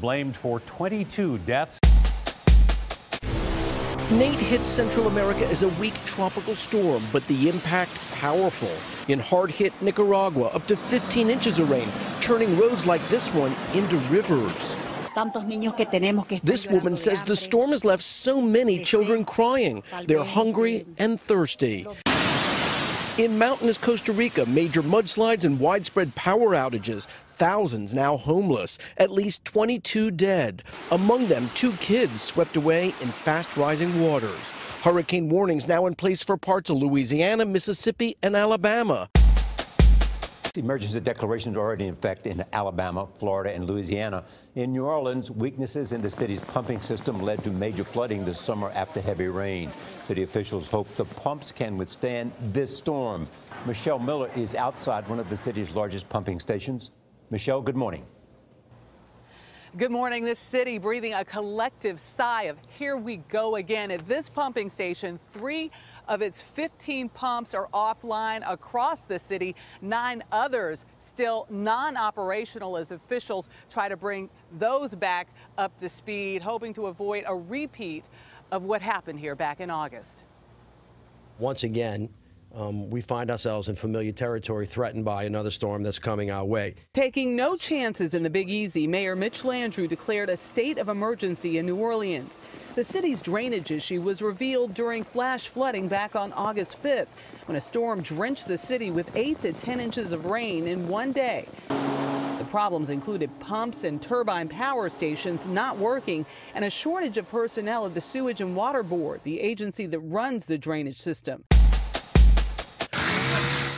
Blamed for 22 deaths. Nate hit Central America as a weak tropical storm, but the impact powerful. In hard-hit Nicaragua, up to 15 inches of rain, turning roads like this one into rivers. This woman says the storm has left so many children crying. They're hungry and thirsty. In mountainous Costa Rica, major mudslides and widespread power outages. Thousands now homeless, at least 22 dead. Among them, 2 kids swept away in fast-rising waters. Hurricane warnings now in place for parts of Louisiana, Mississippi, and Alabama. Emergency declarations are already in effect in Alabama, Florida, and Louisiana. In New Orleans, weaknesses in the city's pumping system led to major flooding this summer after heavy rain. City officials hope the pumps can withstand this storm. Michelle Miller is outside one of the city's largest pumping stations. Michelle, good morning. Good morning. This city breathing a collective sigh of here we go again. At this pumping station, 3 of its 15 pumps are offline across the city. 9 others still non-operational as officials try to bring those back up to speed, hoping to avoid a repeat of what happened here back in August. Once again, we find ourselves in familiar territory, threatened by another storm that's coming our way. Taking no chances in the Big Easy, Mayor Mitch Landrieu declared a state of emergency in New Orleans. The city's drainage issue was revealed during flash flooding back on August 5th, when a storm drenched the city with 8 to 10 inches of rain in one day. The problems included pumps and turbine power stations not working and a shortage of personnel at the Sewage and Water Board, the agency that runs the drainage system.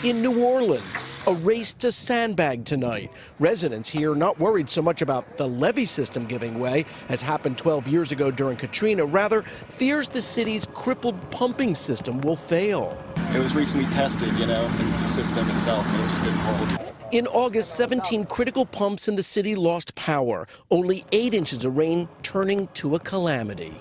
In New Orleans, a race to sandbag tonight. Residents here not worried so much about the levee system giving way, as happened 12 years ago during Katrina, rather fears the city's crippled pumping system will fail. It was recently tested, in the system itself, and it just didn't hold. In August, 17 critical pumps in the city lost power. Only 8 inches of rain turning to a calamity.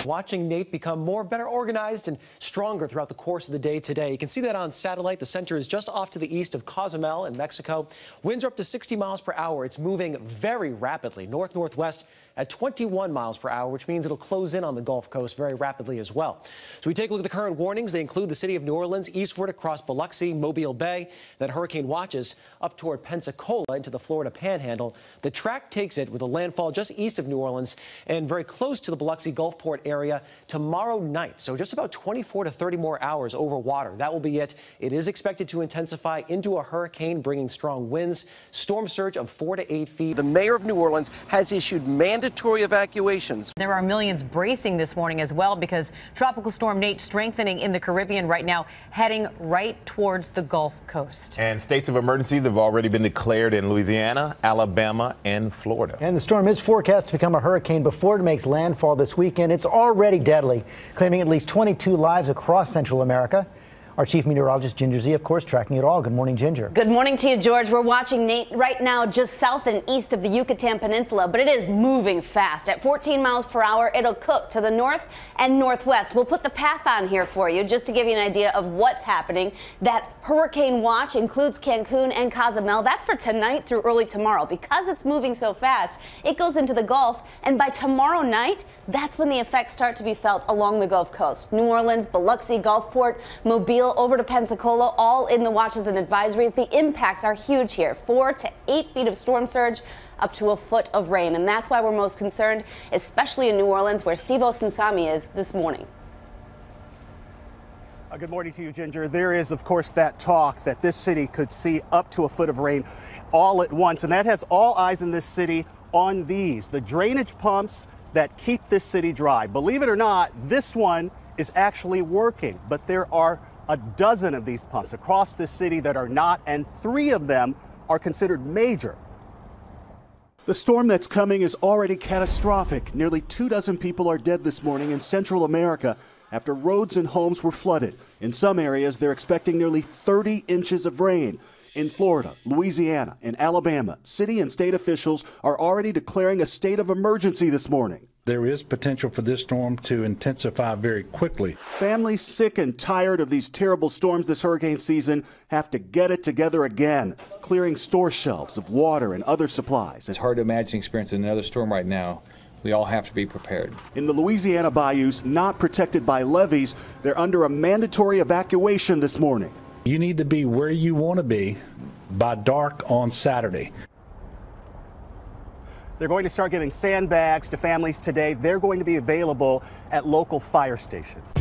Watching Nate become better organized and stronger throughout the course of the day today. You can see that on satellite. The center is just off to the east of Cozumel in Mexico. Winds are up to 60 miles per hour. It's moving very rapidly, north-northwest at 21 miles per hour, which means it'll close in on the Gulf Coast very rapidly as well. So we take a look at the current warnings. They include the city of New Orleans, eastward across Biloxi, Mobile Bay, then hurricane watches up toward Pensacola into the Florida Panhandle. The track takes it with a landfall just east of New Orleans and very close to the Biloxi Gulfport area tomorrow night. So just about 24 to 30 more hours over water. That will be it. It is expected to intensify into a hurricane, bringing strong winds, storm surge of 4 to 8 feet. The mayor of New Orleans has issued mandatory evacuations. There are millions bracing this morning as well because Tropical Storm Nate strengthening in the Caribbean right now, heading right towards the Gulf Coast. And states of emergency have already been declared in Louisiana, Alabama, and Florida. And the storm is forecast to become a hurricane before it makes landfall this weekend. It's already deadly, claiming at least 22 lives across Central America. Our chief meteorologist, Ginger Z, of course, tracking it all. Good morning, Ginger. Good morning to you, George. We're watching Nate right now just south and east of the Yucatan Peninsula, but it is moving fast. At 14 miles per hour, it'll cook to the north and northwest. We'll put the path on here for you just to give you an idea of what's happening. That hurricane watch includes Cancun and Cozumel. That's for tonight through early tomorrow. Because it's moving so fast, it goes into the Gulf, and by tomorrow night, that's when the effects start to be felt along the Gulf Coast. New Orleans, Biloxi, Gulfport, Mobile, over to Pensacola, all in the watches and advisories. The impacts are huge here. 4 to 8 feet of storm surge, up to a foot of rain. And that's why we're most concerned, especially in New Orleans, where Steve Osunsami is this morning. Good morning to you, Ginger. There is, of course, that talk that this city could see up to a foot of rain all at once. And that has all eyes in this city on these, the drainage pumps that keep this city dry. Believe it or not, this one is actually working, but there are a dozen of these pumps across this city that are not, and 3 of them are considered major. The storm that's coming is already catastrophic. Nearly 24 people are dead this morning in Central America after roads and homes were flooded. In some areas, they're expecting nearly 30 inches of rain. In Florida, Louisiana, and Alabama, city and state officials are already declaring a state of emergency this morning. There is potential for this storm to intensify very quickly. Families sick and tired of these terrible storms this hurricane season have to get it together again, clearing store shelves of water and other supplies. It's hard to imagine experiencing another storm right now. We all have to be prepared. In the Louisiana bayous not protected by levees, they're under a mandatory evacuation this morning. You need to be where you want to be by dark on Saturday. They're going to start giving sandbags to families today. They're going to be available at local fire stations.